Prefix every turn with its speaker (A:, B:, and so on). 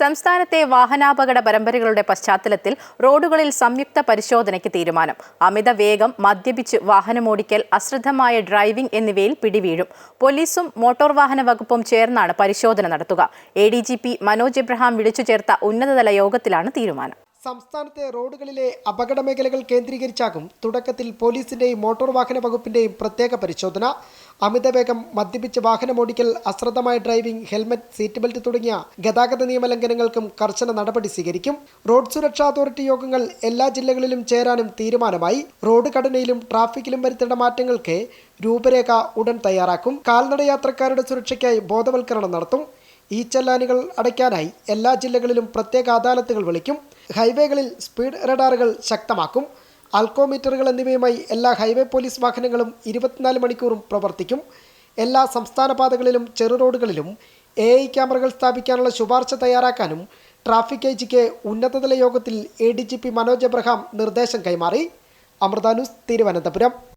A: സംസ്ഥാനത്തെ വാഹനാപകട പരമ്പരകളുടെ പശ്ചാത്തലത്തിൽ റോഡുകളിൽ സംയുക്ത പരിശോധനയ്ക്ക് തീരുമാനം. അമിത വേഗം, മദ്യപിച്ച് വാഹനമോടിക്കൽ, അശ്രദ്ധമായ ഡ്രൈവിംഗ് എന്നിവയിൽ പിടിവീഴും. പോലീസും മോട്ടോർ വാഹന വകുപ്പും ചേർന്നാണ് പരിശോധന നടത്തുക. ADGP മനോജ് എബ്രഹാം വിളിച്ചു ചേർത്ത ഉന്നതതല യോഗത്തിലാണ് തീരുമാനം.
B: സംസ്ഥാനത്തെ റോഡുകളിലെ അപകട മേഖലകൾ കേന്ദ്രീകരിച്ചാകും തുടക്കത്തിൽ പോലീസിന്റെയും മോട്ടോർ വാഹന വകുപ്പിന്റെയും പ്രത്യേക പരിശോധന. അമിതവേഗം, മദ്യപിച്ച് വാഹനമോടിക്കൽ, അശ്രദ്ധമായ ഡ്രൈവിംഗ്, ഹെൽമറ്റ്, സീറ്റ് ബെൽറ്റ് തുടങ്ങിയ ഗതാഗത നിയമലംഘനങ്ങൾക്കും കർശന നടപടി സ്വീകരിക്കും. റോഡ് സുരക്ഷാ അതോറിറ്റി യോഗങ്ങൾ എല്ലാ ജില്ലകളിലും ചേരാനും തീരുമാനമായി. റോഡ് ഘടനയിലും ട്രാഫിക്കിലും വരുത്തേണ്ട മാറ്റങ്ങൾക്ക് രൂപരേഖ ഉടൻ തയ്യാറാക്കും. കാൽനട യാത്രക്കാരുടെ സുരക്ഷയ്ക്കായി ബോധവൽക്കരണം നടത്തും. ഈ ചെല്ലാനുകൾ അടയ്ക്കാനായി എല്ലാ ജില്ലകളിലും പ്രത്യേക അദാലത്തുകൾ വിളിക്കും. ഹൈവേകളിൽ സ്പീഡ് റഡാറുകൾ ശക്തമാക്കും. ആൽക്കോമീറ്ററുകൾ എന്നിവയുമായി എല്ലാ ഹൈവേ പോലീസ് വാഹനങ്ങളും 24 മണിക്കൂറും പ്രവർത്തിക്കും. എല്ലാ സംസ്ഥാന പാതകളിലും ചെറു റോഡുകളിലും AI ക്യാമറകൾ സ്ഥാപിക്കാനുള്ള ശുപാർശ തയ്യാറാക്കാനും ട്രാഫിക് ഐജിക്ക് ഉന്നതതല യോഗത്തിൽ ADGP മനോജ് എബ്രഹാം നിർദ്ദേശം കൈമാറി. അമൃത ന്യൂസ്, തിരുവനന്തപുരം.